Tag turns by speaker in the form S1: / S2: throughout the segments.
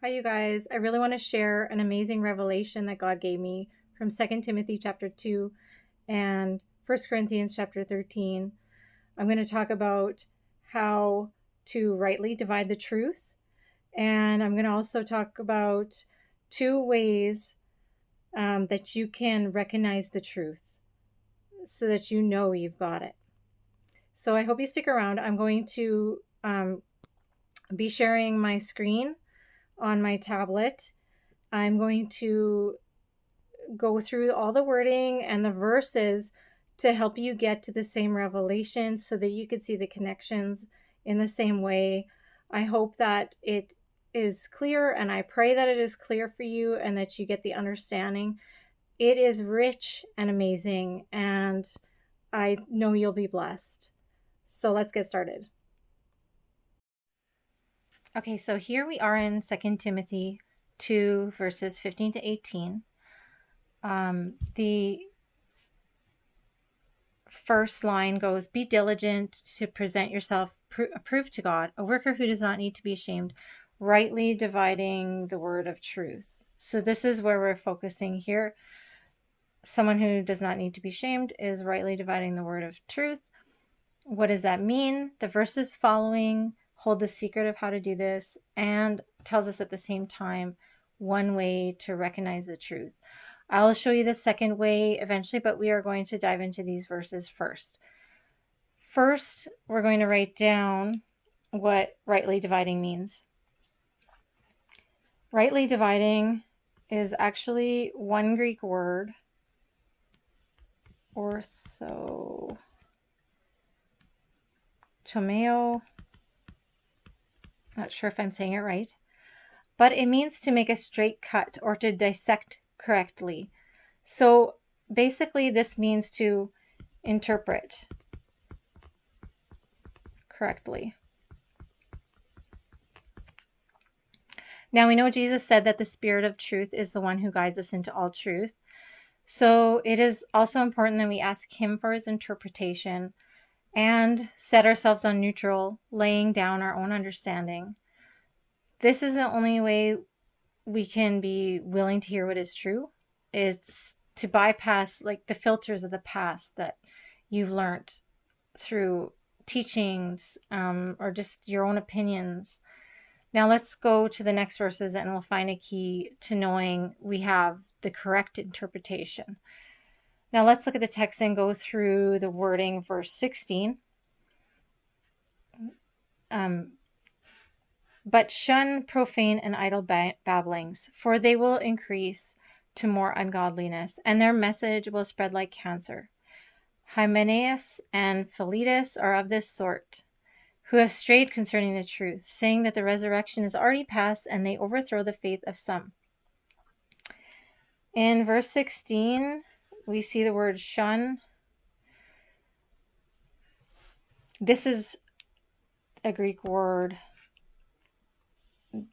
S1: Hi, you guys. I really want to share an amazing revelation that God gave me from 2 Timothy chapter 2 and 1 Corinthians chapter 13. I'm going to talk about how to rightly divide the truth. And I'm going to also talk about 2 ways that you can recognize the truth so that you know you've got it. So I hope you stick around. I'm going to be sharing my screen on my tablet. I'm going to go through all the wording and the verses to help you get to the same revelation so that you could see the connections in the same way. I hope that it is clear, and I pray that it is clear for you and that you get the understanding. It is rich and amazing, and I know you'll be blessed. So let's get started. Okay, so here we are in 2 Timothy 2, verses 15 to 18. The first line goes, "Be diligent to present yourself approved to God, a worker who does not need to be ashamed, rightly dividing the word of truth." So this is where we're focusing here. Someone who does not need to be ashamed is rightly dividing the word of truth. What does that mean? The verses following hold the secret of how to do this and tells us at the same time one way to recognize the truth. I'll show you the second way eventually, but we are going to dive into these verses first. First, we're going to write down what rightly dividing means. Rightly dividing is actually one Greek word, orthotomeo. Not sure if I'm saying it right, but it means to make a straight cut or to dissect correctly. So basically this means to interpret correctly. Now we know Jesus said that the Spirit of truth is the one who guides us into all truth. So it is also important that we ask him for his interpretation and set ourselves on neutral, laying down our own understanding. This is the only way we can be willing to hear what is true. It's to bypass like the filters of the past that you've learned through teachings or just your own opinions. Now let's go to the next verses and we'll find a key to knowing we have the correct interpretation. Now let's look at the text and go through the wording. Verse 16. But shun profane and idle babblings, for they will increase to more ungodliness, and their message will spread like cancer. Hymenaeus and Philetus are of this sort, who have strayed concerning the truth, saying that the resurrection is already past, and they overthrow the faith of some. In verse 16, we see the word shun. This is a Greek word.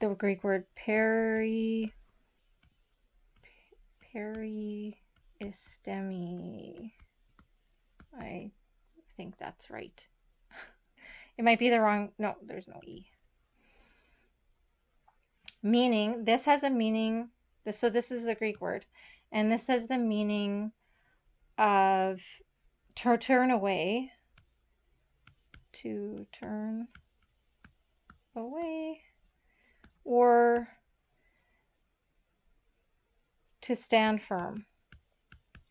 S1: The Greek word periistemi. I think that's right. It might be the wrong. No, there's no E. Meaning, this has a meaning. So this is the Greek word. And this has the meaning of to turn away. To turn away. Or to stand firm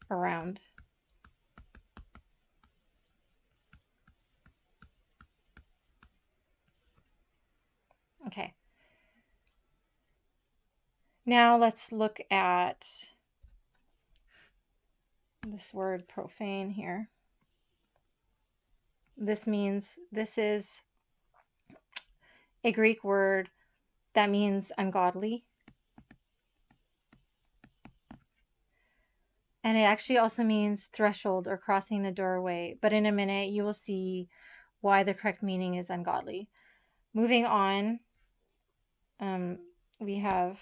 S1: around. Okay. Now let's look at this word profane here. This is a Greek word that means ungodly. And it actually also means threshold or crossing the doorway. But in a minute, you will see why the correct meaning is ungodly. Moving on, we have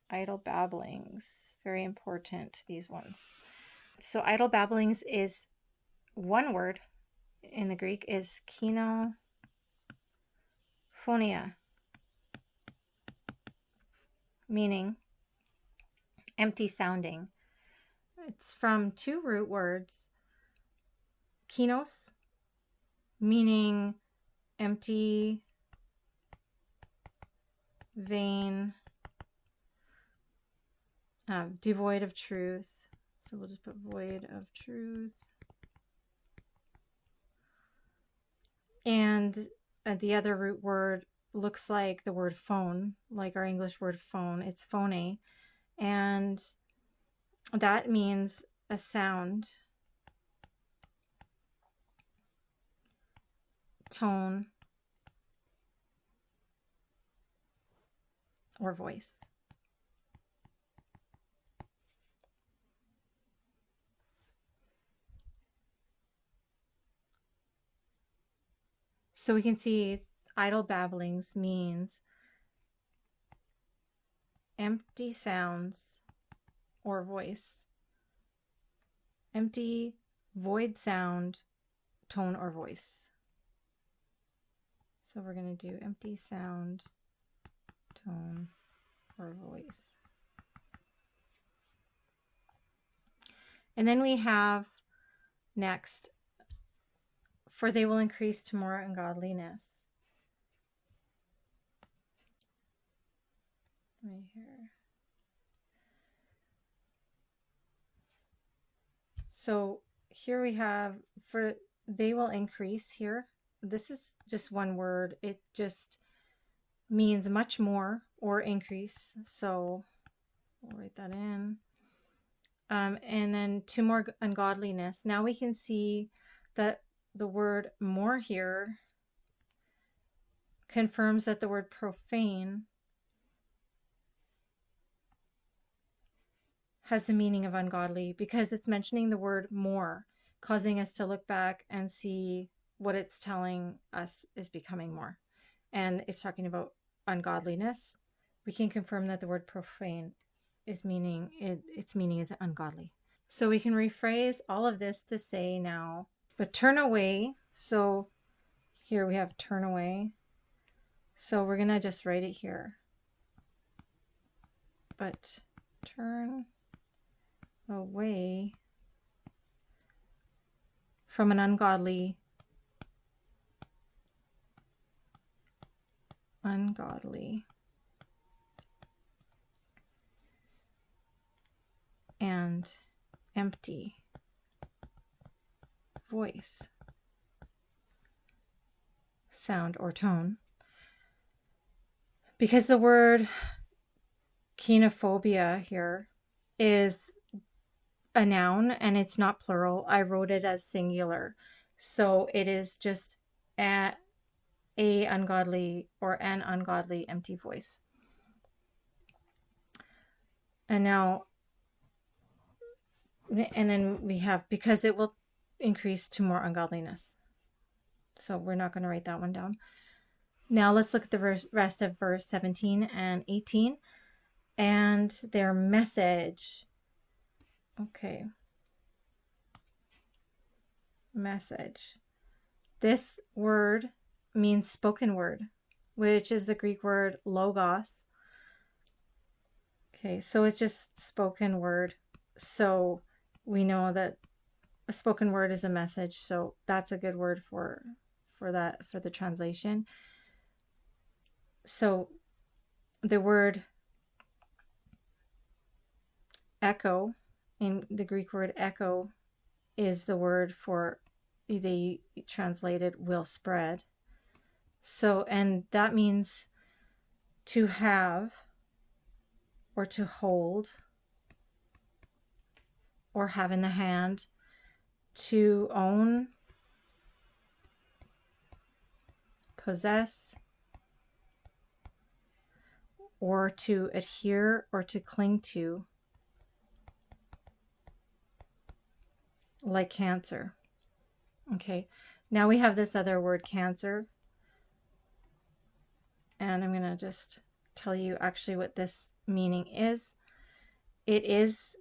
S1: idle babblings. Very important, these ones. So idle babblings is one word in the Greek is kinophonia. meaning empty sounding. It's from two root words, kinos, meaning empty, vain, devoid of truth. So we'll just put void of truth. And the other root word looks like the word phone, like our English word phone. It's phone, and that means a sound, tone, or voice. So we can see idle babblings means empty sounds or voice. Empty, void sound, tone, or voice. So we're going to do empty sound, tone, or voice. And then we have next, for they will increase to more ungodliness. Right here. So here we have, for they will increase here. This is just one word. It just means much more or increase. So we'll write that in. And then to more ungodliness. Now we can see that the word more here confirms that the word profane has the meaning of ungodly, because it's mentioning the word more, causing us to look back and see what it's telling us is becoming more. And it's talking about ungodliness. We can confirm that the word profane is meaning, its meaning is ungodly. So we can rephrase all of this to say now, but turn away. So here we have turn away. So we're going to just write it here. But turn away from an ungodly and empty voice, sound, or tone. Because the word kenophobia here is a noun and it's not plural, I wrote it as singular. So it is just a ungodly or an ungodly empty voice. And now, and then we have, because it will increase to more ungodliness. So we're not going to write that one down. Now let's look at the rest of verse 17 and 18 and their message. Okay. Message. This word means spoken word, which is the Greek word logos. Okay, so it's just spoken word. So we know that a spoken word is a message. So that's a good word for the translation. So the word echo, in the Greek word echo, is the word for, they translated will spread. So, and that means to have or to hold or have in the hand, to own, possess, or to adhere or to cling to, like cancer. Okay, now we have this other word, cancer. And I'm going to just tell you actually what this meaning is. It is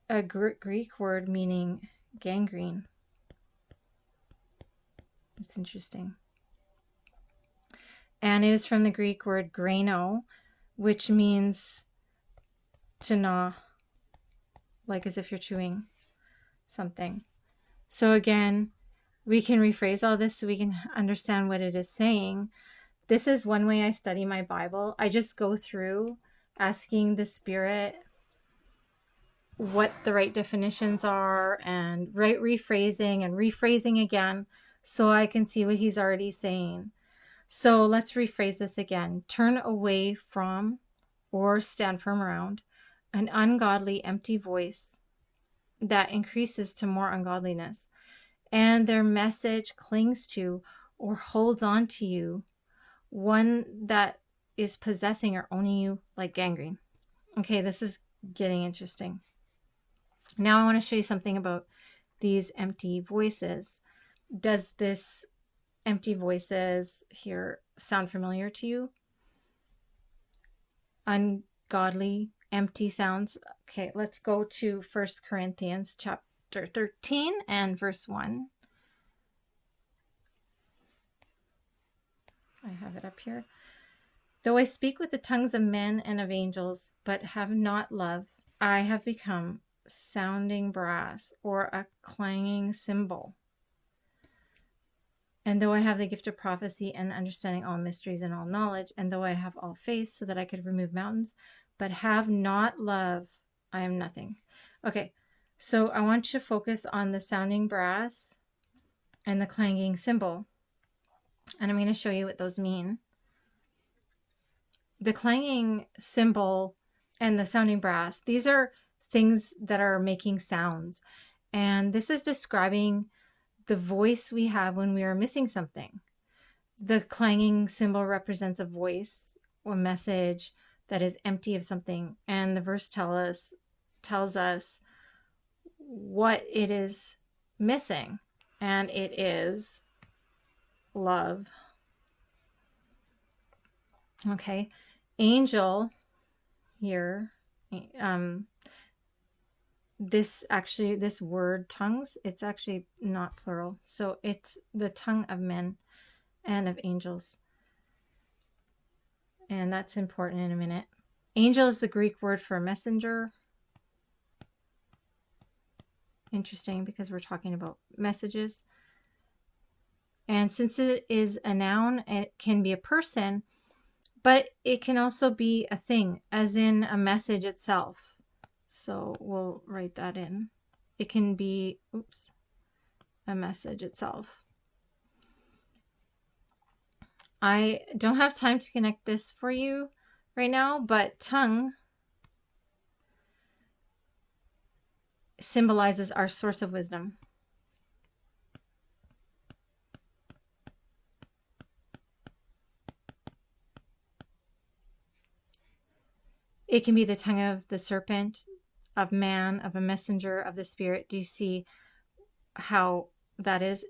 S1: a Greek word meaning gangrene. It's interesting. And it is from the Greek word grano, which means to gnaw, like as if you're chewing something. So again, we can rephrase all this so we can understand what it is saying. This is one way I study my Bible. I just go through asking the Spirit what the right definitions are and right rephrasing and rephrasing again so I can see what he's already saying. So let's rephrase this again. Turn away from or stand firm around an ungodly, empty voice that increases to more ungodliness, and their message clings to or holds on to you, one that is possessing or owning you like gangrene. Okay, this is getting interesting. Now I want to show you something about these empty voices. Does this empty voices here sound familiar to you? Ungodly, empty sounds. Okay, let's go to 1 Corinthians chapter 13 and verse 1. I have it up here. Though I speak with the tongues of men and of angels, but have not love, I have become sounding brass or a clanging cymbal. And though I have the gift of prophecy and understanding all mysteries and all knowledge, and though I have all faith so that I could remove mountains, but have not love, I am nothing. Okay, so I want you to focus on the sounding brass and the clanging cymbal. And I'm going to show you what those mean. The clanging cymbal and the sounding brass, these are things that are making sounds. And this is describing the voice we have when we are missing something. The clanging cymbal represents a voice, a message that is empty of something. And the verse tells us what it is missing. And it is love. Okay. Angel here, this word tongues, it's actually not plural. So it's the tongue of men and of angels. And that's important in a minute. Angel is the Greek word for messenger. Interesting, because we're talking about messages. And since it is a noun, it can be a person, but it can also be a thing, as in a message itself. So we'll write that in. It can be, a message itself. I don't have time to connect this for you right now, but tongue symbolizes our source of wisdom. It can be the tongue of the serpent, of man, of a messenger, of the Spirit. Do you see how that is?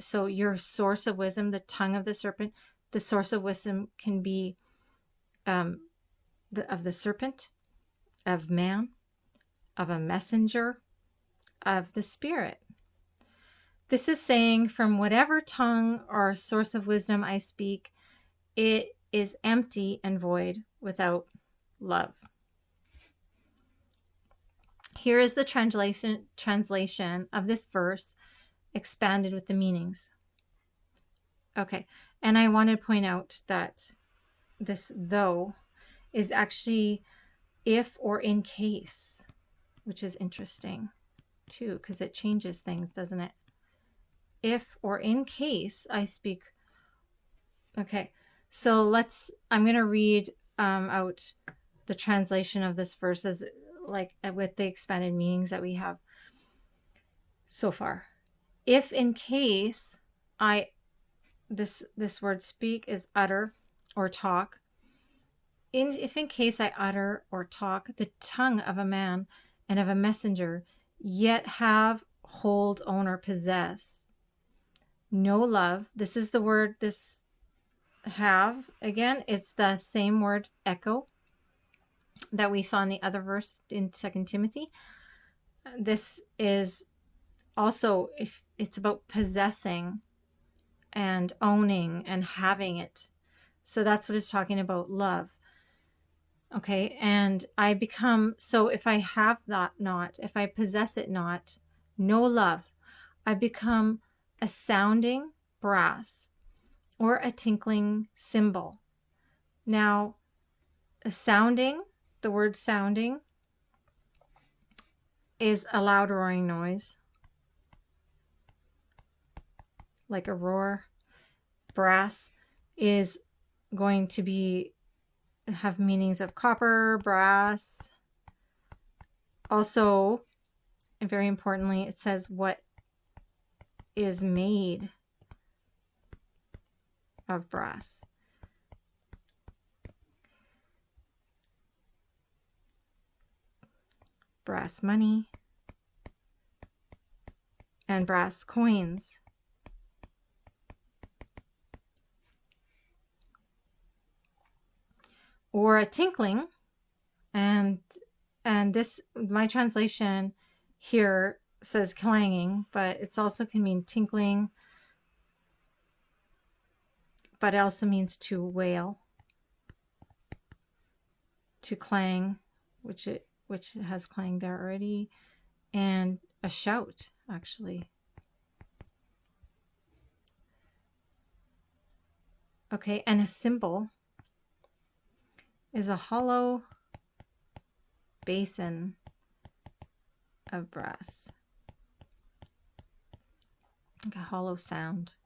S1: So your source of wisdom, the tongue of the serpent, the source of wisdom can be of the serpent, of man, of a messenger, of the Spirit. This is saying, from whatever tongue or source of wisdom I speak, it is empty and void without love. Here is the translation of this verse expanded with the meanings. Okay, and I want to point out that this though is actually if or in case, which is interesting too, because it changes things, doesn't it? If or in case I speak. Okay, so I'm going to read out the translation of this verse as with the expanded meanings that we have so far. If in case this word speak is utter or talk. If in case I utter or talk the tongue of a man and of a messenger, yet hold, own, or possess no love. This is the word, this have, again, it's the same word echo that we saw in the other verse in 2 Timothy. This is also, it's about possessing and owning and having it. So that's what it's talking about, love. Okay, and I become, so if I have that not, if I possess it not, no love, I become a sounding brass or a tinkling cymbal. Now, a sounding, the word sounding is a loud roaring noise, like a roar. Brass is going to have meanings of copper, brass. Also, and very importantly, it says what is made of brass. Brass money and brass coins. Or a tinkling, and this, my translation here says clanging, but it also can mean tinkling, but it also means to wail, to clang, which has clang there already, and a shout, actually. Okay, and a cymbal is a hollow basin of brass, like a hollow sound.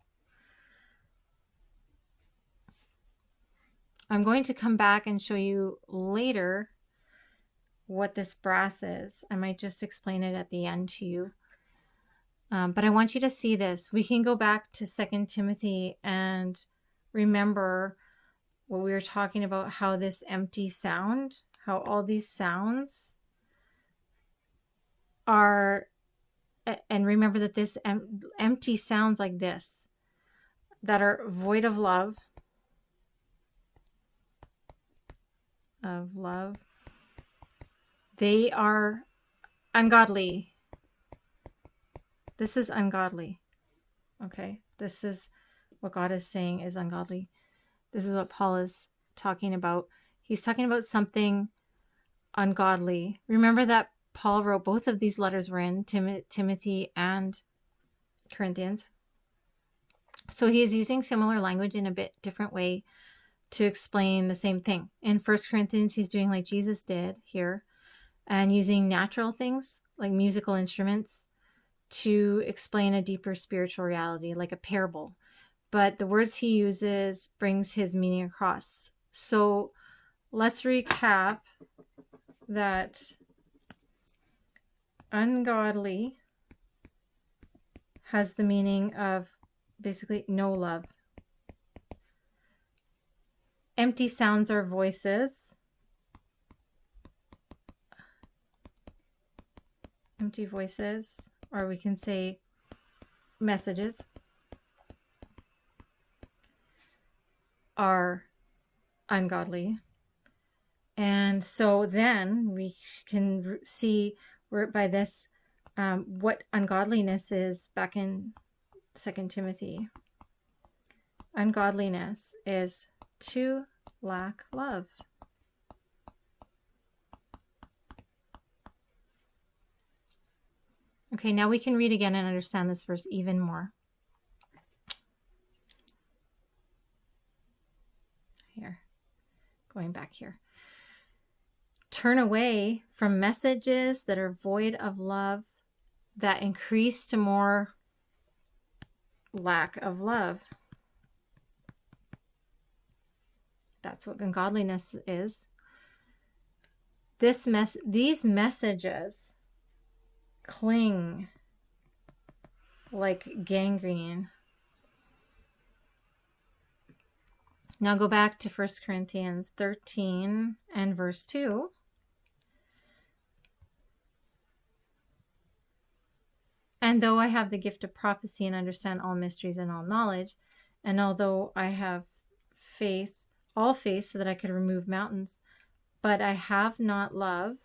S1: I'm going to come back and show you later what this brass is. I might just explain it at the end to you. But I want you to see this. We can go back to 2 Timothy and remember what we were talking about, how this empty sound, how all these sounds are, and remember that this empty sounds like this, that are void of love, they are ungodly. This is ungodly. Okay, this is what God is saying is ungodly. This is what Paul is talking about. He's talking about something ungodly. Remember that Paul wrote, both of these letters were in Timothy and Corinthians. So he is using similar language in a bit different way to explain the same thing. In 1 Corinthians, he's doing like Jesus did here, and using natural things like musical instruments to explain a deeper spiritual reality, like a parable. But the words he uses brings his meaning across. So let's recap that ungodly has the meaning of basically no love. Empty sounds are voices. Empty voices, or we can say messages, are ungodly. And so then we can see by this what ungodliness is back in 2 Timothy. Ungodliness is to lack love. Okay, now we can read again and understand this verse even more. Here, going back here. Turn away from messages that are void of love, that increase to more lack of love. That's what ungodliness is. These messages cling like gangrene. Now go back to 1 Corinthians 13 and verse 2. And though I have the gift of prophecy and understand all mysteries and all knowledge, and although I have faith, all faith, so that I could remove mountains, but I have not love,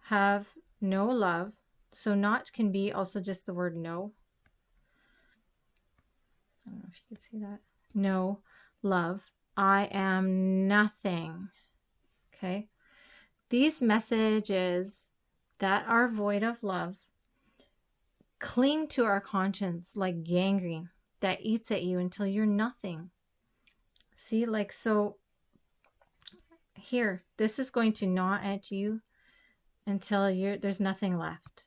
S1: have no love. So not can be also just the word no. I don't know if you can see that. No love. I am nothing. Okay. these messages that are void of love cling to our conscience like gangrene that eats at you until you're nothing. See, like, so here, this is going to gnaw at you until there's nothing left.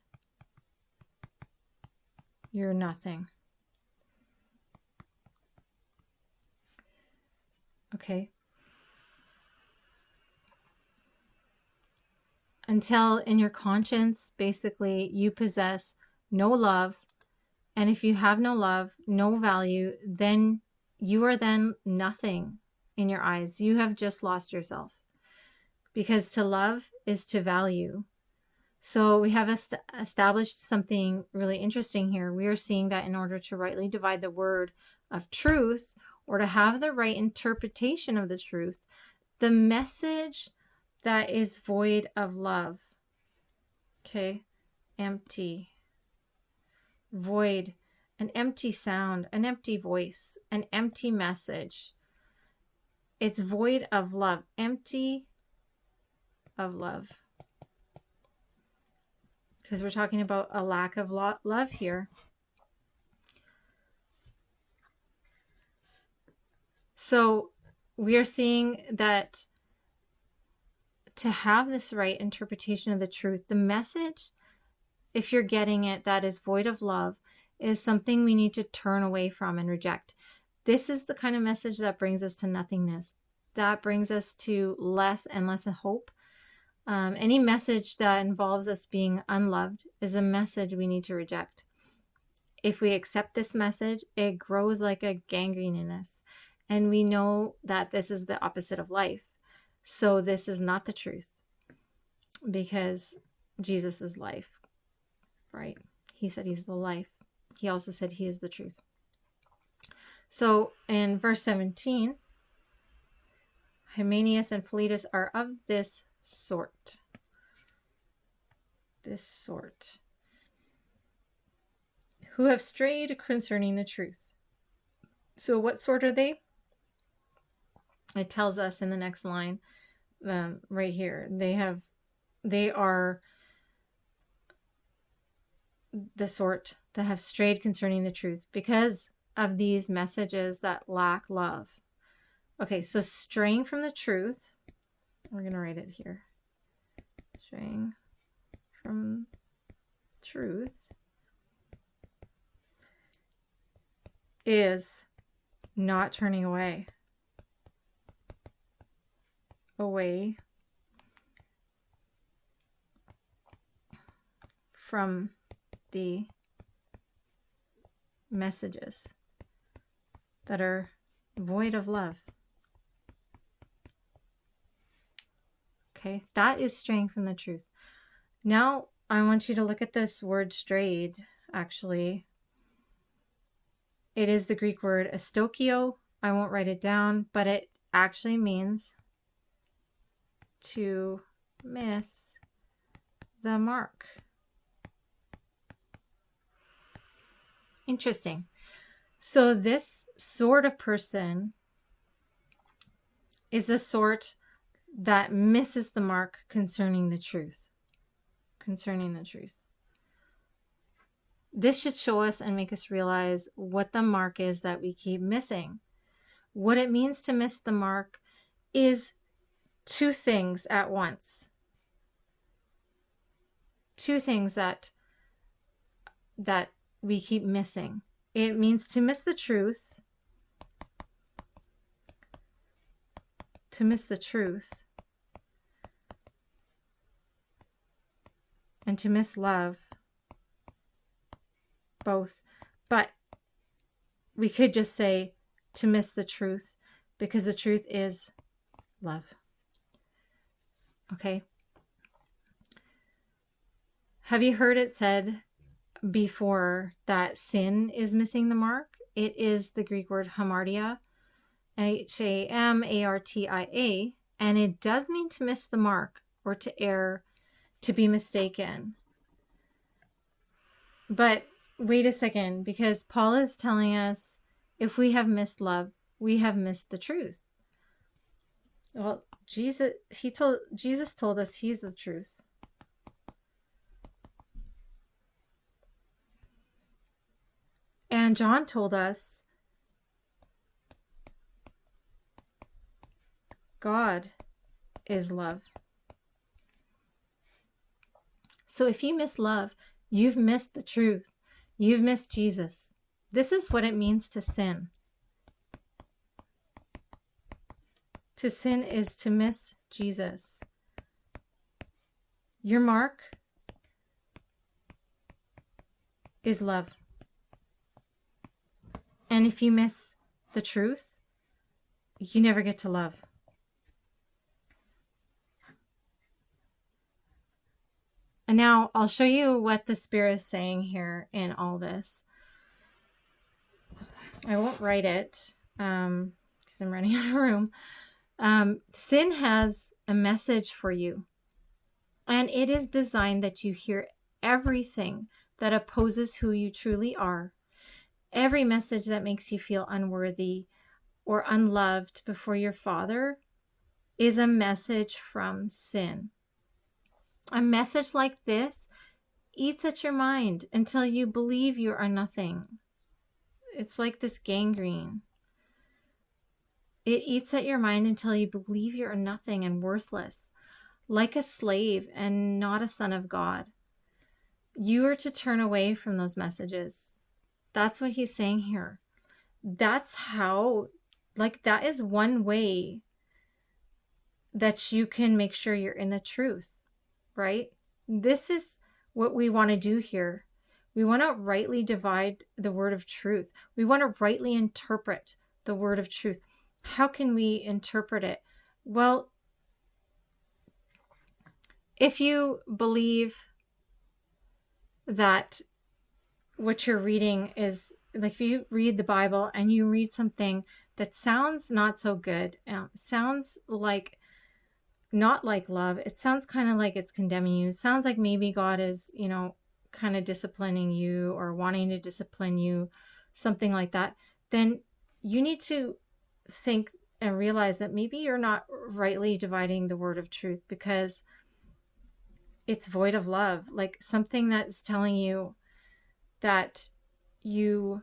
S1: You're nothing. Okay. Until in your conscience, basically, you possess no love. And if you have no love, no value, then you are then nothing in your eyes. You have just lost yourself. Because to love is to value. So we have established something really interesting here. We are seeing that in order to rightly divide the word of truth, or to have the right interpretation of the truth, the message that is void of love, okay, empty, void, an empty sound, an empty voice, an empty message. It's void of love, empty of love. Because we're talking about a lack of love here. So we are seeing that to have this right interpretation of the truth, the message, if you're getting it, that is void of love, is something we need to turn away from and reject. This is the kind of message that brings us to nothingness. That brings us to less and less hope. Any message that involves us being unloved is a message we need to reject. If we accept this message, it grows like a gangrene in us. And we know that this is the opposite of life. So this is not the truth. Because Jesus is life, right? He said he's the life. He also said he is the truth. So in verse 17, Hymenaeus and Philetus are of this sort. This sort. Who have strayed concerning the truth. So what sort are they? It tells us in the next line, right here. They are the sort that have strayed concerning the truth because of these messages that lack love. Okay, so straying from the truth, we're going to write it here. Straying from truth is not turning away from the messages that are void of love. Okay, that is straying from the truth. Now, I want you to look at this word strayed, actually. It is the Greek word astokio. I won't write it down, but it actually means to miss the mark. Interesting. So this sort of person is the sort that misses the mark concerning the truth. Concerning the truth. This should show us and make us realize what the mark is that we keep missing. What it means to miss the mark is two things at once. Two things that we keep missing. It means to miss the truth. To miss the truth. And to miss love. Both. But we could just say to miss the truth, because the truth is love. Okay? Have you heard it said before that sin is missing the mark? It is the Greek word hamartia, Hamartia, and it does mean to miss the mark or to err, to be mistaken. But wait a second, because Paul is telling us if we have missed love, we have missed the truth. Well, Jesus told us he's the truth. And John told us God is love. So if you miss love, you've missed the truth. You've missed Jesus. This is what it means to sin. To sin is to miss Jesus. Your mark is love. And if you miss the truth, you never get to love. And now I'll show you what the Spirit is saying here in all this. I won't write it because I'm running out of room. Sin has a message for you. And it is designed that you hear everything that opposes who you truly are. Every message that makes you feel unworthy or unloved before your Father is a message from sin. A message like this eats at your mind until you believe you are nothing. It's like this gangrene. It eats at your mind until you believe you are nothing and worthless, like a slave and not a son of God. You are to turn away from those messages. That's what he's saying here. That's how, that is one way that you can make sure you're in the truth, right? This is what we want to do here. We want to rightly divide the word of truth. We want to rightly interpret the word of truth. How can we interpret it? Well, if you believe that what you're reading is, if you read the Bible and you read something that sounds not so good, sounds like not like love, it sounds kind of like it's condemning you, it sounds like maybe God is, kind of disciplining you or wanting to discipline you, something like that, then you need to think and realize that maybe you're not rightly dividing the word of truth because it's void of love, like something that's telling you that you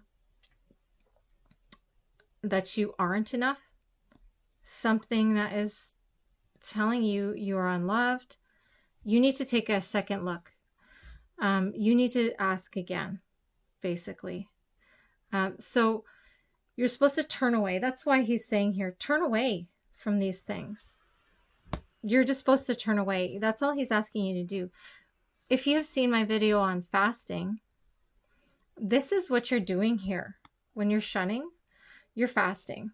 S1: aren't enough, something that is telling you you are unloved. You need to take a second look. You need to ask again, basically. So you're supposed to turn away. That's why he's saying here, turn away from these things. You're just supposed to turn away. That's all he's asking you to do. If you have seen my video on fasting, this is what you're doing here. When you're shunning, you're fasting.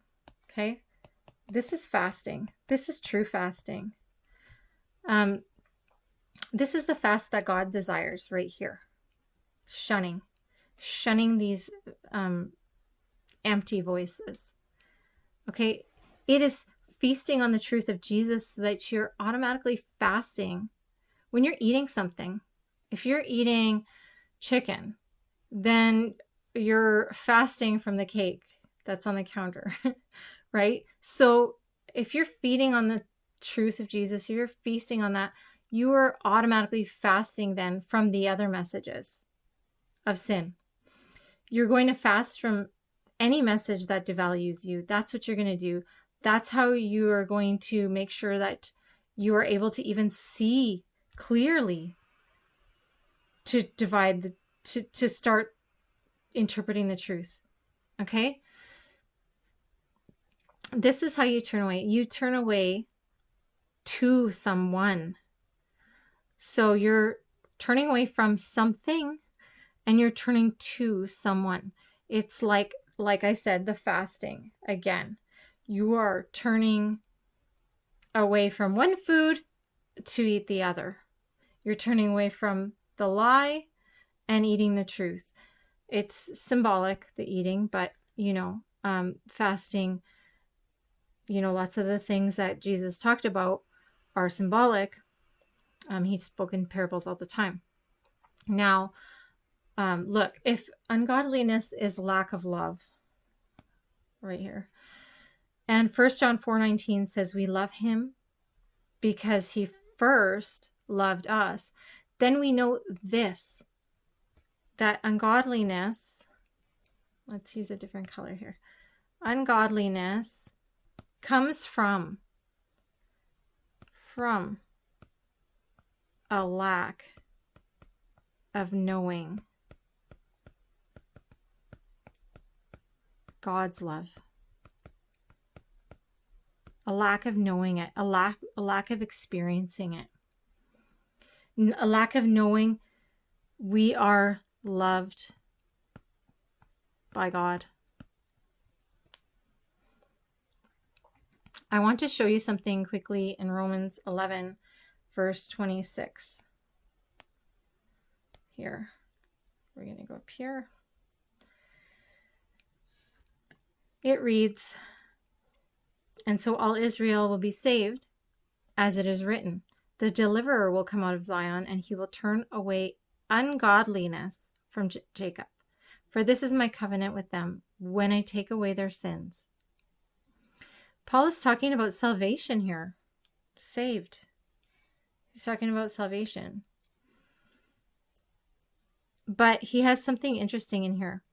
S1: Okay? This is fasting. This is true fasting. This is the fast that God desires right here. Shunning these empty voices. Okay? It is feasting on the truth of Jesus so that you're automatically fasting when you're eating something. If you're eating chicken, then you're fasting from the cake that's on the counter, right? So if you're feeding on the truth of Jesus, you're feasting on that, you are automatically fasting then from the other messages of sin. You're going to fast from any message that devalues you. That's what you're going to do. That's how you are going to make sure that you are able to even see clearly to divide to start interpreting the truth. Okay? This is how you turn away. You turn away to someone. So you're turning away from something and you're turning to someone. It's like I said, the fasting again. You are turning away from one food to eat the other. You're turning away from the lie and eating the truth. It's symbolic, the eating, but, fasting, lots of the things that Jesus talked about are symbolic. He spoke in parables all the time. Now, look, if ungodliness is lack of love, right here, And 1 John 4:19 says we love him because he first loved us. Then we know this, that ungodliness, let's use a different color here. Ungodliness comes from a lack of knowing God's love. A lack of knowing it, a lack of experiencing it, a lack of knowing we are loved by God. I want to show you something quickly in Romans 11, verse 26. Here, we're going to go up here. It reads, "And so all Israel will be saved, as it is written, the deliverer will come out of Zion, and he will turn away ungodliness from Jacob. For this is my covenant with them, when I take away their sins." Paul is talking about salvation here. Saved. He's talking about salvation. But he has something interesting in here.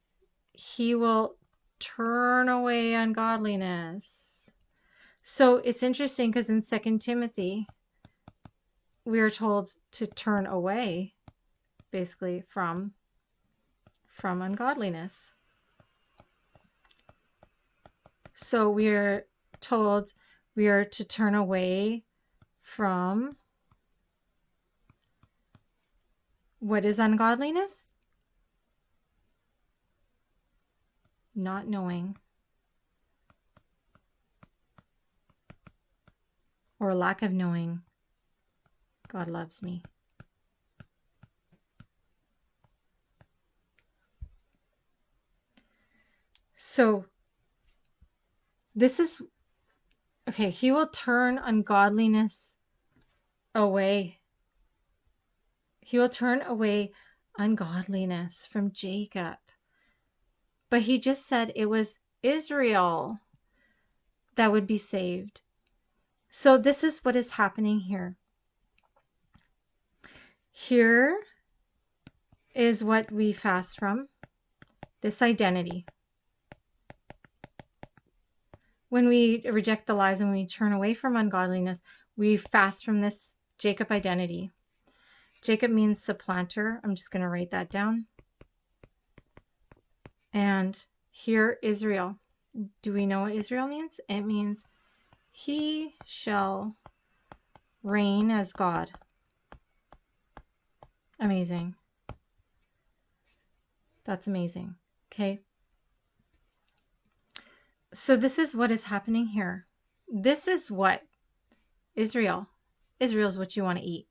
S1: He will turn away ungodliness. So it's interesting because in 2 Timothy, we are told to turn away, basically, from ungodliness. So we're told we are to turn away from what is ungodliness? Not knowing, or lack of knowing God loves me. So this is, okay, he will turn ungodliness away. He will turn away ungodliness from Jacob. But he just said it was Israel that would be saved. So this is what is happening here. Here is what we fast from, this identity. When we reject the lies and we turn away from ungodliness, we fast from this Jacob identity. Jacob means supplanter. I'm just going to write that down. And here, Israel. Do we know what Israel means? It means he shall reign as God. Amazing. That's amazing. Okay. So this is what is happening here. This is what Israel is what you want to eat.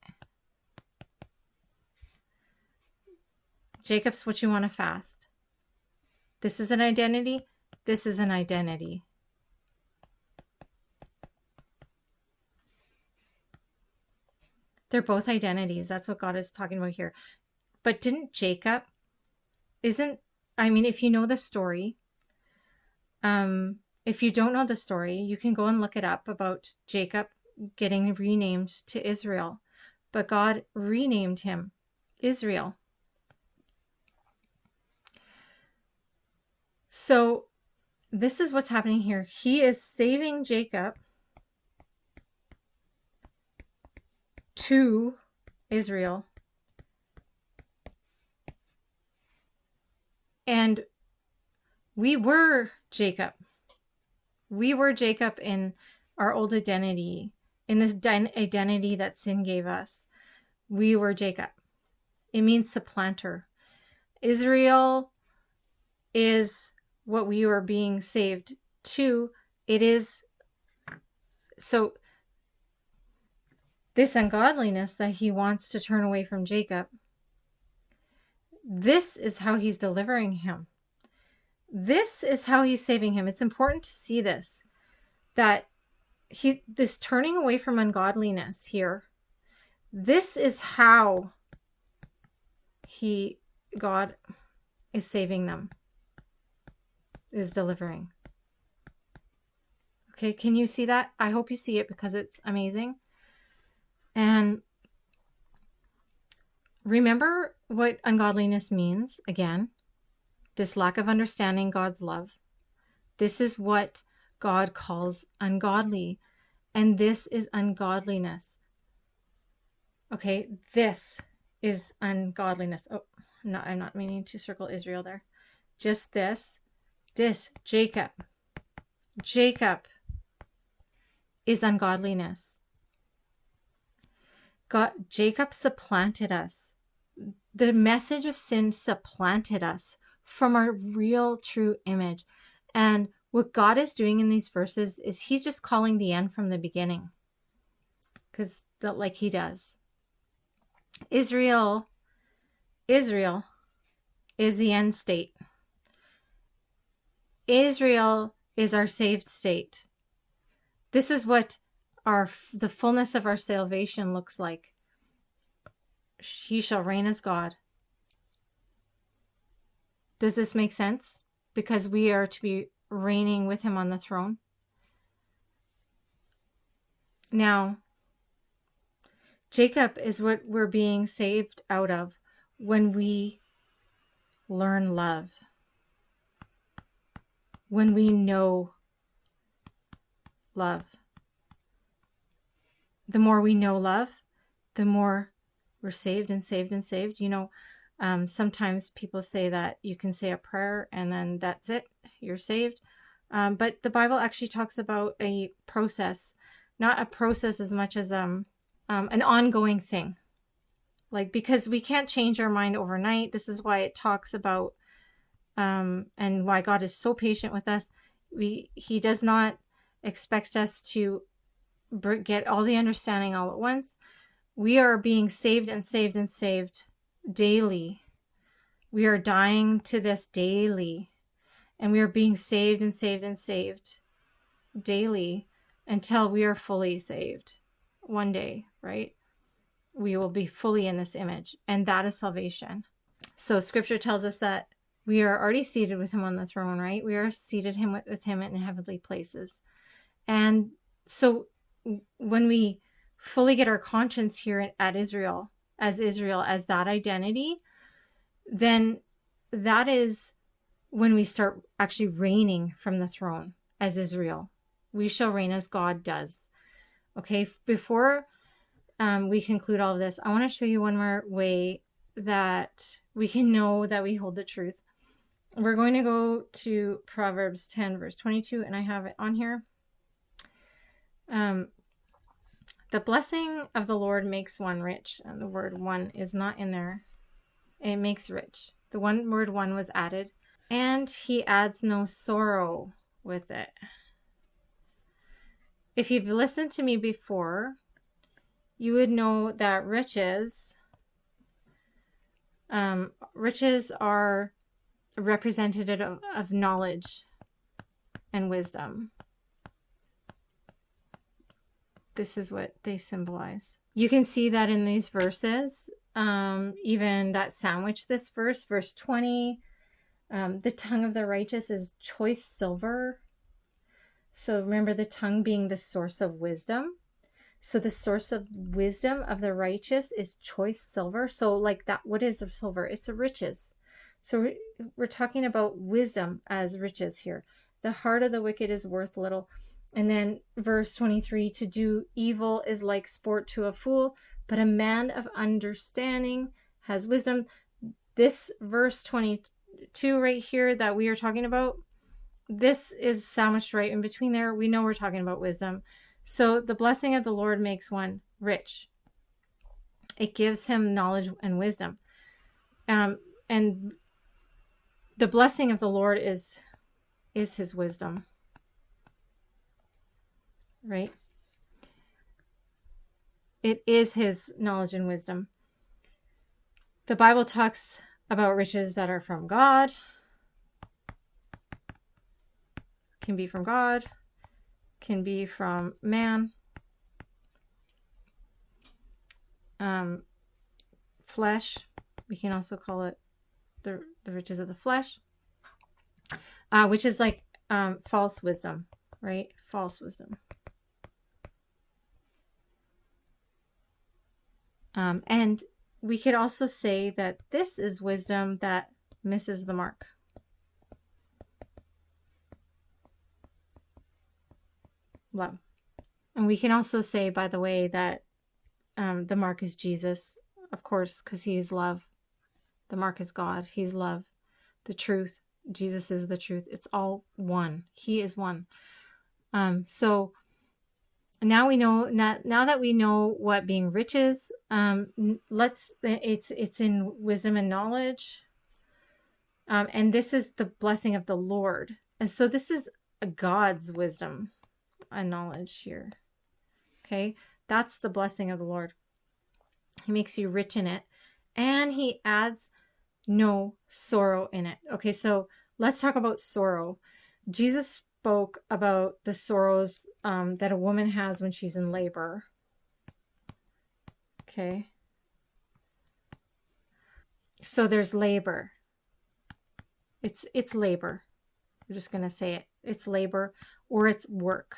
S1: Jacob's what you want to fast. This is an identity. This is an identity. They're both identities. That's what God is talking about here. But didn't Jacob, if you know the story, if you don't know the story, you can go and look it up about Jacob getting renamed to Israel. But God renamed him Israel. So this is what's happening here. He is saving Jacob to Israel. And we were Jacob. We were Jacob in our old identity, in this identity that sin gave us. We were Jacob. It means supplanter. Israel is what we were being saved to. It is, so this ungodliness that he wants to turn away from Jacob, this is how he's delivering him. This is how he's saving him. It's important to see this, that this turning away from ungodliness here, this is how God is saving them, is delivering. Okay, can you see that? I hope you see it because it's amazing. And remember what ungodliness means again. This lack of understanding God's love. This is what God calls ungodly. And this is ungodliness. Okay, this is ungodliness. Oh, no, I'm not meaning to circle Israel there. Just this, Jacob. Jacob is ungodliness. Jacob supplanted us. The message of sin supplanted us from our real true image. And what God is doing in these verses is he's just calling the end from the beginning. Because like he does. Israel is the end state. Israel is our saved state. This is what the fullness of our salvation looks like. He shall reign as God. Does this make sense? Because we are to be reigning with him on the throne. Now, Jacob is what we're being saved out of when we learn love. When we know love. The more we know love, the more we're saved and saved and saved. You know, sometimes people say that you can say a prayer and then that's it, you're saved. But the Bible actually talks about a process, not a process as much as an ongoing thing. Like, because we can't change our mind overnight. This is why it talks about, and why God is so patient with us. He does not expect us to get all the understanding all at once. We are being saved and saved and saved daily. We are dying to this daily. And we are being saved and saved and saved daily until we are fully saved. One day, right? We will be fully in this image. And that is salvation. So scripture tells us that we are already seated with him on the throne, right? We are seated with him in heavenly places. And so when we fully get our conscience here at Israel, as that identity, then that is when we start actually reigning from the throne as Israel. We shall reign as God does. Okay, before we conclude all of this, I want to show you one more way that we can know that we hold the truth. We're going to go to Proverbs 10, verse 22, and I have it on here. The blessing of the Lord makes one rich, and the word one is not in there. It makes rich. The word one was added, and he adds no sorrow with it. If you've listened to me before, you would know that riches are representative of knowledge and wisdom. This is what they symbolize. You can see that in these verses, even that sandwich this verse 20, the tongue of the righteous is choice silver. So remember the tongue being the source of wisdom. So the source of wisdom of the righteous is choice silver. So like that, what is the silver? It's the riches. So we're talking about wisdom as riches here. The heart of the wicked is worth little. And then verse 23, to do evil is like sport to a fool, but a man of understanding has wisdom. This verse 22 right here that we are talking about, this is sandwiched right in between there. We know we're talking about wisdom. So the blessing of the Lord makes one rich. It gives him knowledge and wisdom. And the blessing of the Lord is his wisdom. Right? It is his knowledge and wisdom. The Bible talks about riches that are from God. Can be from God. Can be from man. Flesh. We can also call it the riches of the flesh. Which is like false wisdom. right? False wisdom. And we could also say that this is wisdom that misses the mark. Love. And we can also say, by the way, that the mark is Jesus, of course, because he is love. The mark is God. He's love. The truth. Jesus is the truth. It's all one. He is one. So now we know, now that we know what being rich is, it's in wisdom and knowledge. And this is the blessing of the Lord. And so this is God's wisdom and knowledge here. Okay. That's the blessing of the Lord. He makes you rich in it, and he adds no sorrow in it. Okay. So let's talk about sorrow. Jesus spoke about the sorrows that a woman has when she's in labor. Okay. So there's labor. It's labor. I'm just going to say it. It's labor, or it's work.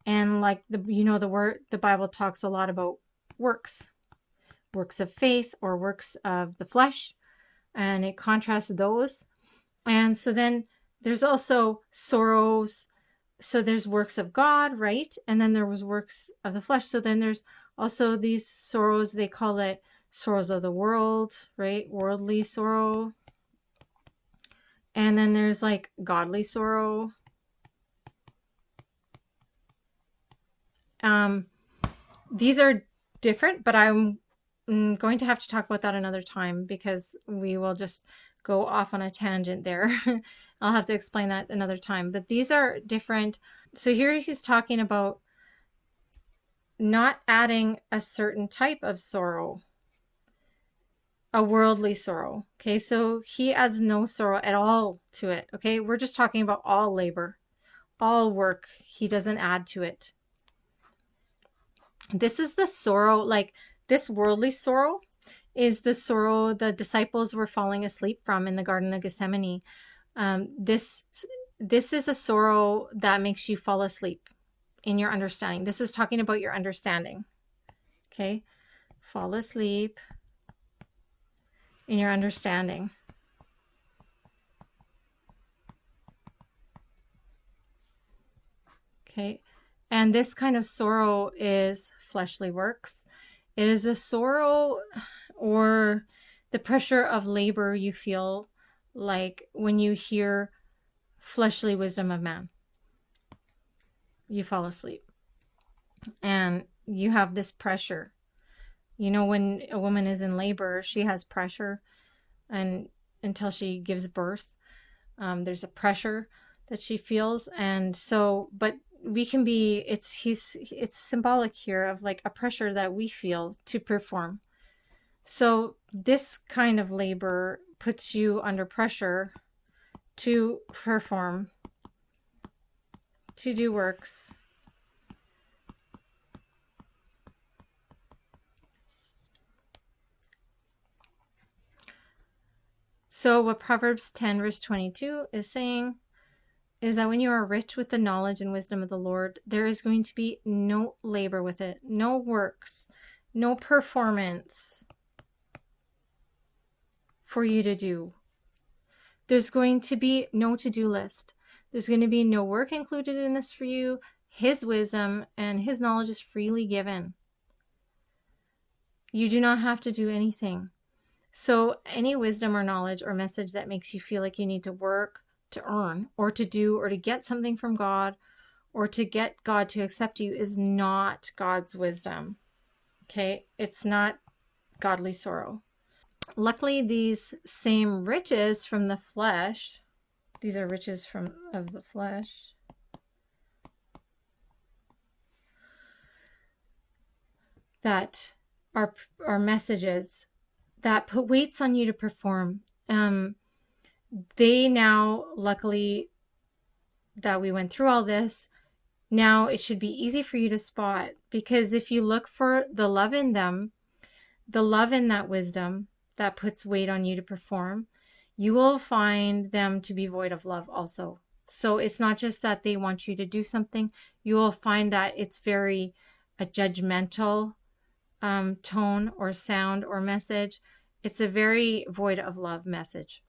S1: And like the word, the Bible talks a lot about works of faith or works of the flesh, and it contrasts those. And so then there's also sorrows. So there's works of God, right? And then there was works of the flesh. So then there's also these sorrows. They call it sorrows of the world, right? Worldly sorrow. And then there's like godly sorrow. These are different, but I'm going to have to talk about that another time, because we will just go off on a tangent there. I'll have to explain that another time, but these are different. So here he's talking about not adding a certain type of sorrow, a worldly sorrow. Okay, so he adds no sorrow at all to it. Okay, we're just talking about all labor, all work. He doesn't add to it. This is the sorrow, like this worldly sorrow is the sorrow the disciples were falling asleep from in the Garden of Gethsemane. This is a sorrow that makes you fall asleep in your understanding. This is talking about your understanding. Okay, fall asleep in your understanding. Okay, and this kind of sorrow is fleshly works. It is a sorrow or the pressure of labor you feel like when you hear fleshly wisdom of man. You fall asleep and you have this pressure. You know, when a woman is in labor, she has pressure, and until she gives birth, there's a pressure that she feels. And so, but we can be, it's symbolic here of like a pressure that we feel to perform. So this kind of labor puts you under pressure to perform, to do works. So what Proverbs 10 verse 22 is saying is that when you are rich with the knowledge and wisdom of the Lord, there is going to be no labor with it, no works, no performance for you to do. There's going to be no to-do list. There's going to be no work included in this for you. His wisdom and his knowledge is freely given. You do not have to do anything. So any wisdom or knowledge or message that makes you feel like you need to work, to earn, or to do, or to get something from God, or to get God to accept you is not God's wisdom. Okay? It's not godly sorrow. Luckily, these same riches from the flesh, these are riches of the flesh, that are messages that put weights on you to perform. They now, luckily that we went through all this, now it should be easy for you to spot, because if you look for the love in them, the love in that wisdom that puts weight on you to perform, you will find them to be void of love also. So it's not just that they want you to do something. You will find that it's very a judgmental tone or sound or message. It's a very void of love message.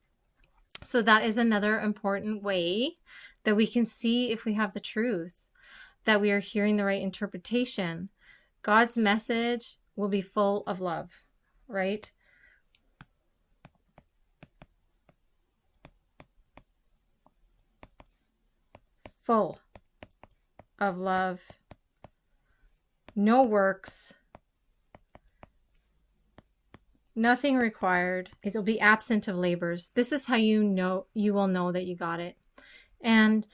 S1: So that is another important way that we can see if we have the truth, that we are hearing the right interpretation. God's message will be full of love, right? Full of love. No works. Nothing required. It'll be absent of labors. This is how you will know that you got it. And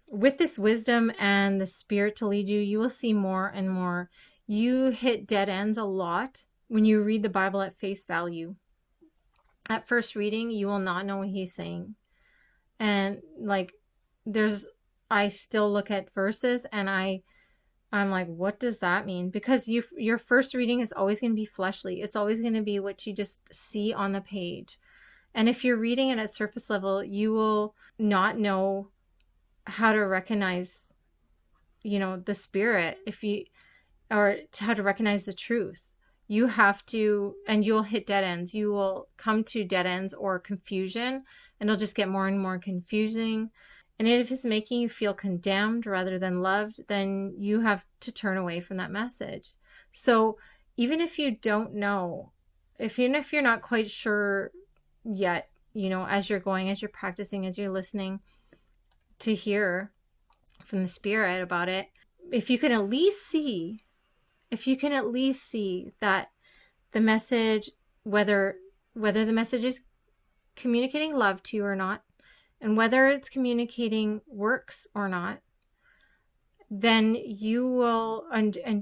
S1: with this wisdom and the Spirit to lead you, you will see more and more. You hit dead ends a lot when you read the Bible at face value. At first reading, you will not know what he's saying. And like, I still look at verses and I'm like, what does that mean? Because your first reading is always going to be fleshly. It's always going to be what you just see on the page. And if you're reading it at surface level, you will not know how to recognize, the Spirit, or how to recognize the truth. You have to, and you'll hit dead ends. You will come to dead ends or confusion, and it'll just get more and more confusing. And if it's making you feel condemned rather than loved, then you have to turn away from that message. So even if you don't know, even if you're not quite sure yet, as you're going, as you're practicing, as you're listening to hear from the Spirit about it, if you can at least see that the message, whether the message is communicating love to you or not, and whether it's communicating works or not, then you will,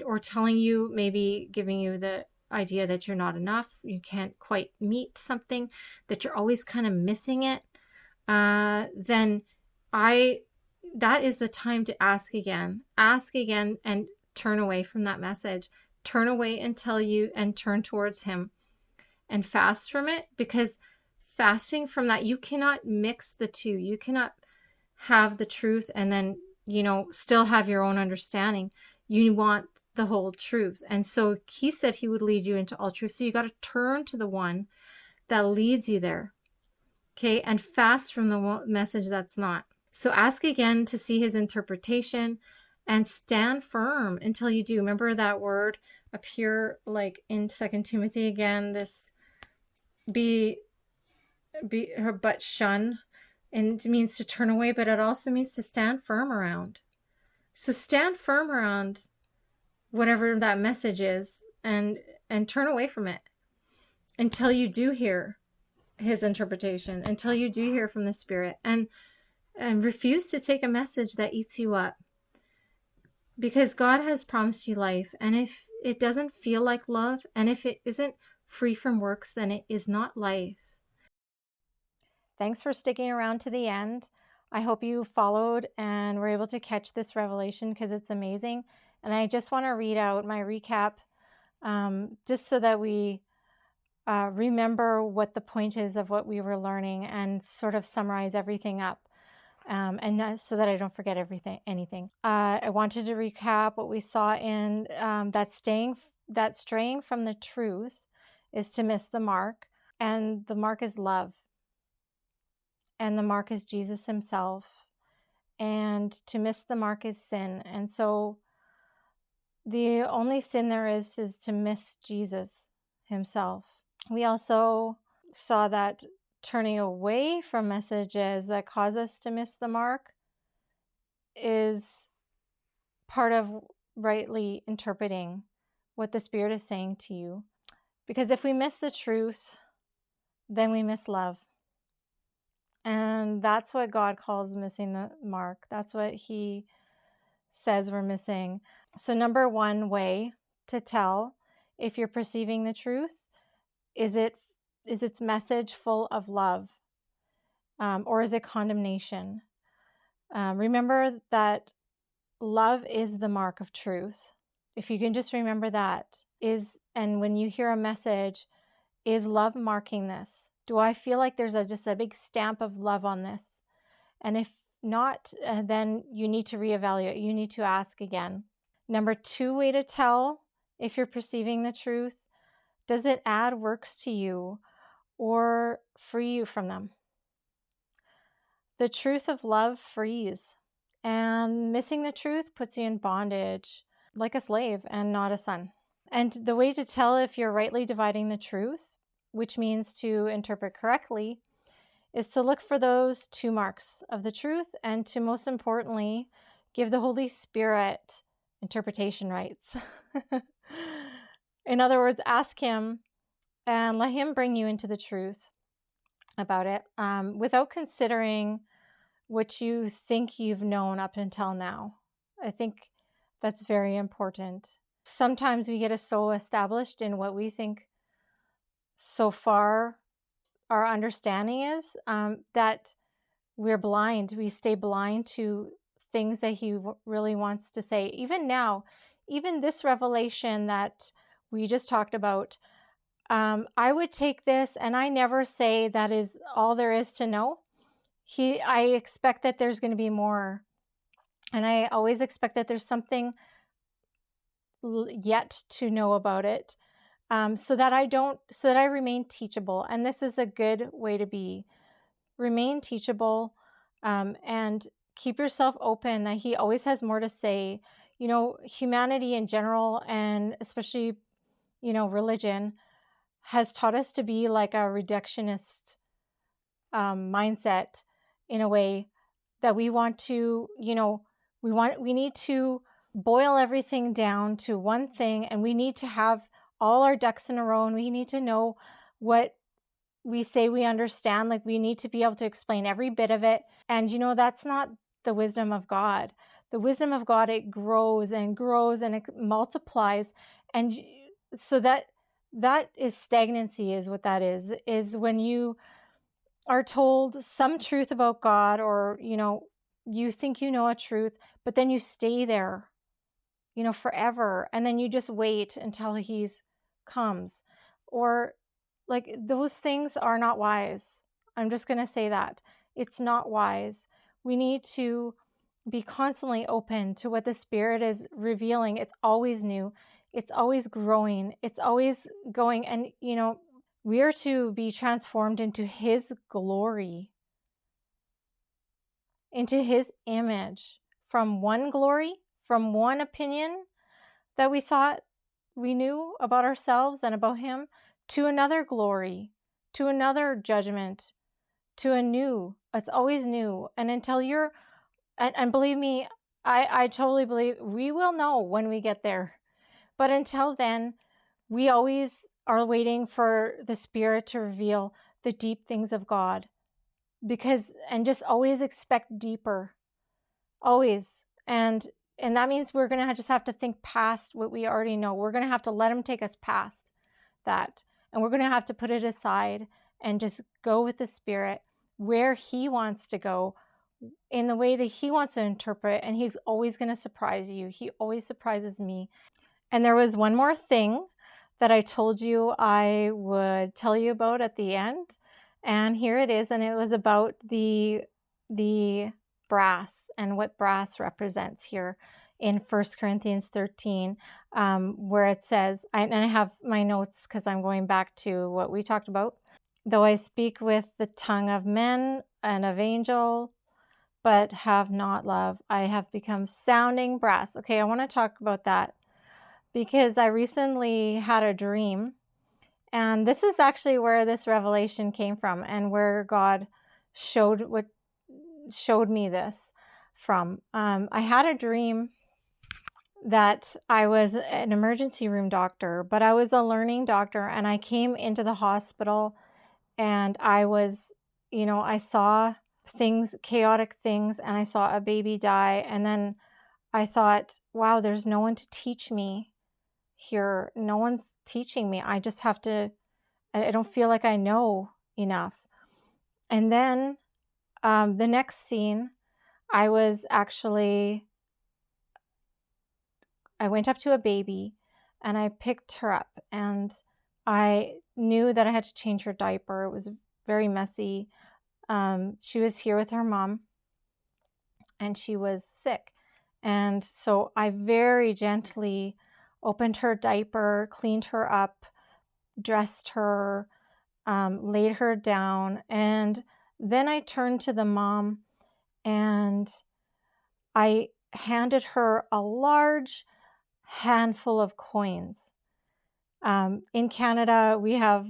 S1: or telling you, maybe giving you the idea that you're not enough, you can't quite meet something, that you're always kind of missing it, then that is the time to ask again, and turn away from that message. Turn away and turn towards him and fast from it, because fasting from that, you cannot mix the two. You cannot have the truth and then, still have your own understanding. You want the whole truth. And so he said he would lead you into all truth. So you got to turn to the one that leads you there. Okay. And fast from the message that's not. So ask again to see his interpretation and stand firm until you do. Remember that word up here, like in 2 Timothy again, this but shun, and it means to turn away, but it also means to stand firm around. So stand firm around whatever that message is, and turn away from it until you do hear his interpretation, until you do hear from the Spirit, and refuse to take a message that eats you up, because God has promised you life. And if it doesn't feel like love, and if it isn't free from works, then it is not life. Thanks for sticking around to the end. I hope you followed and were able to catch this revelation, because it's amazing. And I just want to read out my recap, just so that we remember what the point is of what we were learning, and sort of summarize everything up, and so that I don't forget anything. I wanted to recap what we saw in that straying from the truth is to miss the mark, and the mark is love. And the mark is Jesus himself. And to miss the mark is sin. And so the only sin there is to miss Jesus himself. We also saw that turning away from messages that cause us to miss the mark is part of rightly interpreting what the Spirit is saying to you. Because if we miss the truth, then we miss love. And that's what God calls missing the mark. That's what he says we're missing. So number one way to tell if you're perceiving the truth, is its message full of love, or is it condemnation? Remember that love is the mark of truth. If you can just remember that, and when you hear a message, is love marking this? Do I feel like there's just a big stamp of love on this? And if not, then you need to reevaluate. You need to ask again. Number 2 way to tell if you're perceiving the truth: does it add works to you or free you from them? The truth of love frees, and missing the truth puts you in bondage, like a slave and not a son. And the way to tell if you're rightly dividing the truth, which means to interpret correctly, is to look for those 2 marks of the truth, and to, most importantly, give the Holy Spirit interpretation rights. In other words, ask Him and let Him bring you into the truth about it, without considering what you think you've known up until now. I think that's very important. Sometimes we get so established in what we think so far our understanding is, that we're blind. We stay blind to things that He really wants to say. Even now, even this revelation that we just talked about, I would take this, and I never say that is all there is to know. I expect that there's going to be more, and I always expect that there's something yet to know about it, so that I remain teachable. And this is a good way to be. Remain teachable, and keep yourself open that He always has more to say. Humanity in general, and especially, religion, has taught us to be like a reductionist mindset, in a way that we want to, we need to boil everything down to one thing, and we need to have all our ducks in a row, and we need to know what we say we understand. Like, we need to be able to explain every bit of it. And that's not the wisdom of God. The wisdom of God, it grows and grows and it multiplies. And so that is stagnancy, is what that is when you are told some truth about God, or you think you know a truth, but then you stay there forever, and then you just wait until He comes. Or, like, those things are not wise. I'm just going to say that. It's not wise. We need to be constantly open to what the Spirit is revealing. It's always new. It's always growing. It's always going. And, we are to be transformed into His glory, into His image, from one glory, from one opinion that we thought we knew about ourselves and about Him, to another glory, to another judgment, to a new. It's always new. And until and believe me, I totally believe we will know when we get there. But until then, we always are waiting for the Spirit to reveal the deep things of God. And just always expect deeper. Always. And that means we're going to just have to think past what we already know. We're going to have to let Him take us past that. And we're going to have to put it aside and just go with the Spirit where He wants to go, in the way that He wants to interpret. And He's always going to surprise you. He always surprises me. And there was one more thing that I told you I would tell you about at the end. And here it is. And it was about the brass, and what brass represents here in 1 Corinthians 13, where it says, and I have my notes because I'm going back to what we talked about. Though I speak with the tongue of men and of angel, but have not love, I have become sounding brass. Okay, I want to talk about that, because I recently had a dream, and this is actually where this revelation came from, and where God showed me this from. I had a dream that I was an emergency room doctor, but I was a learning doctor, and I came into the hospital, and I was, I saw things, chaotic things, and I saw a baby die, and then I thought, wow, there's no one to teach me here. No one's teaching me. I just have to, I don't feel like I know enough. And then the next scene, I went up to a baby, and I picked her up, and I knew that I had to change her diaper. It was very messy. She was here with her mom, and she was sick. And so I very gently opened her diaper, cleaned her up, dressed her, laid her down. And then I turned to the mom and I handed her a large handful of coins. In Canada, we have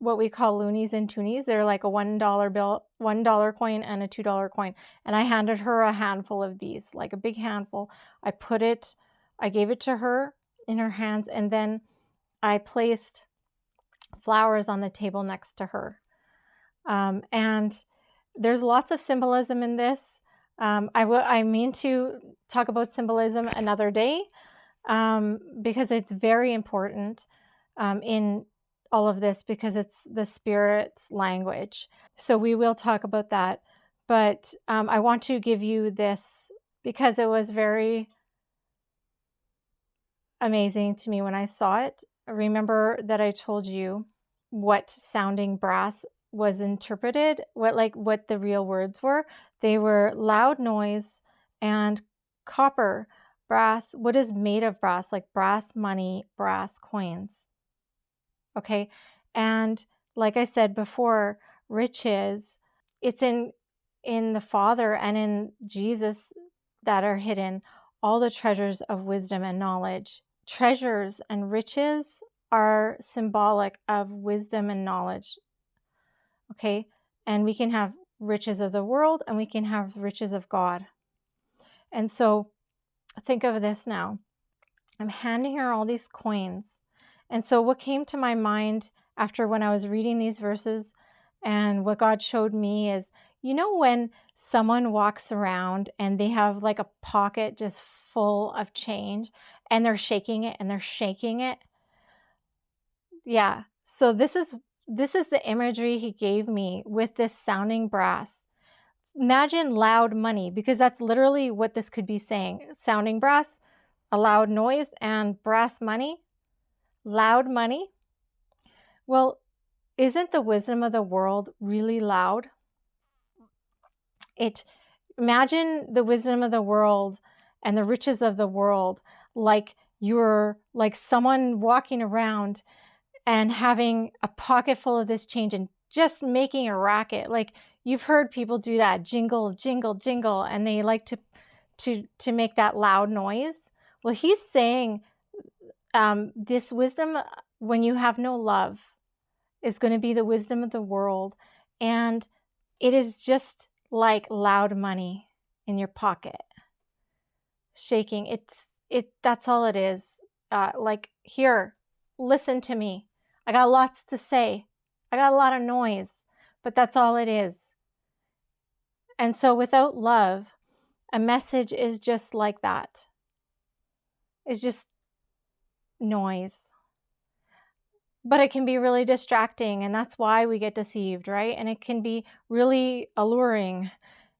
S1: what we call loonies and toonies. They're like a $1 bill, $1 coin and a $2 coin. And I handed her a handful of these, like a big handful. I gave it to her in her hands, and then I placed flowers on the table next to her. And there's lots of symbolism in this. I mean to talk about symbolism another day, because it's very important in all of this, because it's the Spirit's language. So we will talk about that. But I want to give you this because it was very amazing to me when I saw it. Remember that I told you what sounding brass was interpreted, what the real words were. They were loud noise and copper, brass, what is made of brass, like brass money, brass coins. Okay. And like I said before, riches, it's in the Father and in Jesus that are hidden all the treasures of wisdom and knowledge. Treasures and riches are symbolic of wisdom and knowledge. Okay. And we can have riches of the world and we can have riches of God. And so think of this now. I'm handing her all these coins. And so what came to my mind after when I was reading these verses and what God showed me is, when someone walks around and they have like a pocket just full of change and they're shaking it and they're shaking it. Yeah. So this is the imagery he gave me with this sounding brass. Imagine loud money, because that's literally what this could be saying. Sounding brass, a loud noise, and brass money, loud money. Well, isn't the wisdom of the world really loud? Imagine the wisdom of the world and the riches of the world like you're like someone walking around and having a pocket full of this change and just making a racket. Like you've heard people do that, jingle, jingle, jingle, and they like to make that loud noise. Well, he's saying this wisdom, when you have no love, is going to be the wisdom of the world. And it is just like loud money in your pocket, shaking. That's all it is. Like, here, listen to me. I got lots to say. I got a lot of noise, but that's all it is. And so without love, a message is just like that. It's just noise. But it can be really distracting, and that's why we get deceived, right? And it can be really alluring,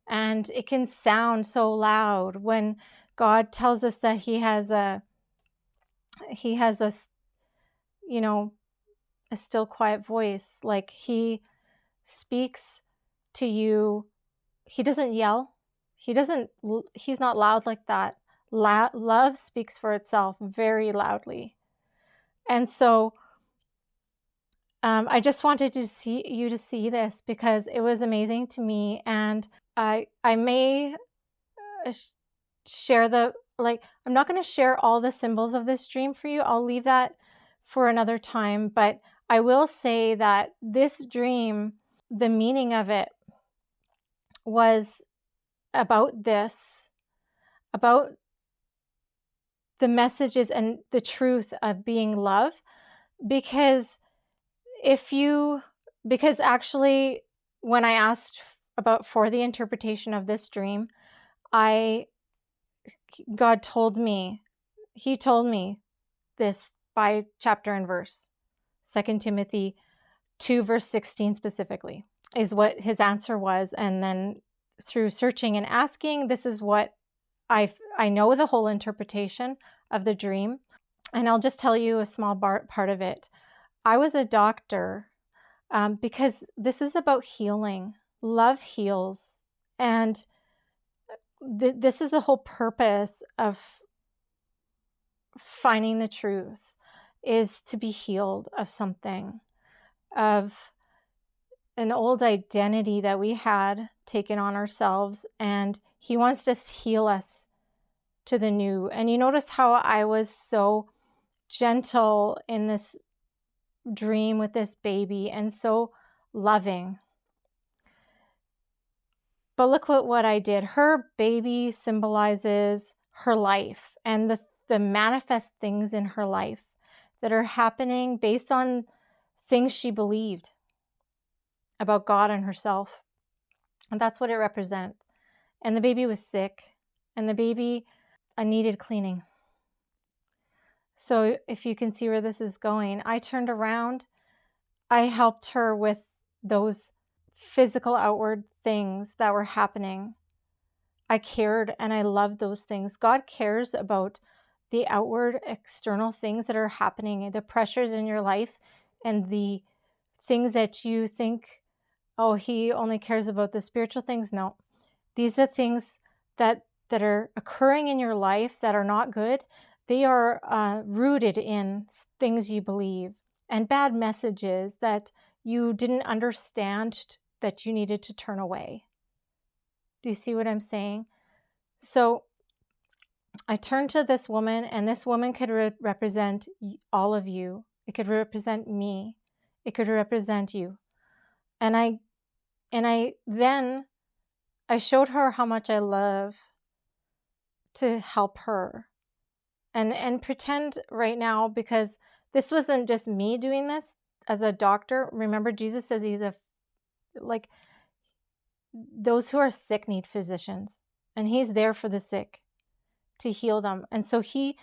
S1: and it can sound so loud when God tells us that he has a a still quiet voice. Like he speaks to you. He doesn't yell. He's not loud like that. Love speaks for itself very loudly. And so I just wanted to see this because it was amazing to me. And I may share I'm not going to share all the symbols of this dream for you. I'll leave that for another time. But I will say that this dream, the meaning of it was about about the messages and the truth of being love. Because actually when I asked for the interpretation of this dream, God told me, he told me this by chapter and verse. 2 Timothy 2 verse 16 specifically is what his answer was. And then through searching and asking, this is what I know the whole interpretation of the dream. And I'll just tell you a small part of it. I was a doctor because this is about healing. Love heals. And this is the whole purpose of finding the truth, is to be healed of something, of an old identity that we had taken on ourselves, and he wants to heal us to the new. And you notice how I was so gentle in this dream with this baby and so loving. But look what I did. Her baby symbolizes her life and the manifest things in her life that are happening based on things she believed about God and herself. And that's what it represents. And the baby was sick, and the baby needed cleaning. So if you can see where this is going, I turned around. I helped her with those physical outward things that were happening. I cared and I loved those things. God cares about the outward external things that are happening, the pressures in your life and the things that you think, oh, he only cares about the spiritual things. No, these are things that are occurring in your life that are not good. They are rooted in things you believe and bad messages that you didn't understand that you needed to turn away. Do you see what I'm saying? So I turned to this woman, and this woman could represent all of you. It could represent me. It could represent you. And then I showed her how much I love to help her. And pretend right now, because this wasn't just me doing this as a doctor. Remember, Jesus says he's like, those who are sick need physicians, and he's there for the sick to heal them. And so he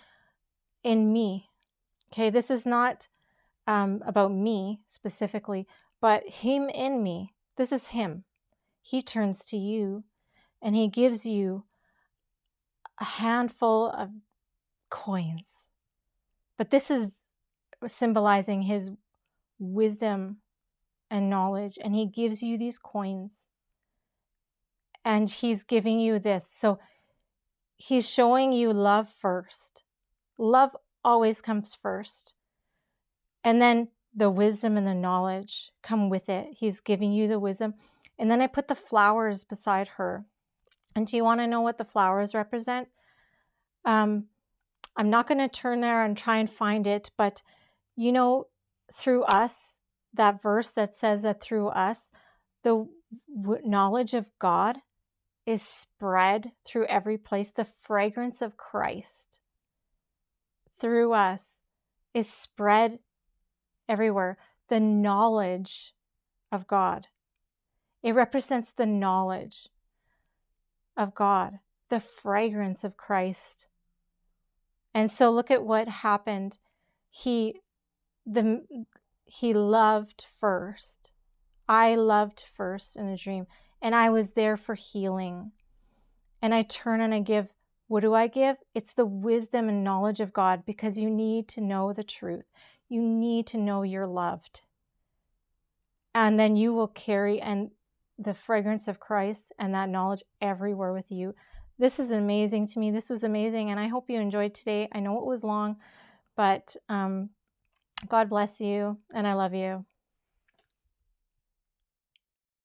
S1: in me, okay, this is not about me specifically, but him in me. This is him. He turns to you and he gives you a handful of coins. But this is symbolizing his wisdom and knowledge, and he gives you these coins and he's giving you this. So he's showing you love first. Love always comes first, and then the wisdom and the knowledge come with it. He's giving you the wisdom. And then I put the flowers beside her. And do you want to know what the flowers represent? I'm not going to turn there and try and find it, but you know, through us, that verse that says that through us, the knowledge of God is spread through every place. The fragrance of Christ through us is spread everywhere. The knowledge of God. It represents the knowledge of God, the fragrance of Christ. And so look at what happened. He loved first. I loved first in a dream, and I was there for healing. And I turn and I give. What do I give? It's the wisdom and knowledge of God, because you need to know the truth. You need to know you're loved. And then you will carry the fragrance of Christ and that knowledge everywhere with you. This is amazing to me. This was amazing, and I hope you enjoyed today. I know it was long, but God bless you, and I love you.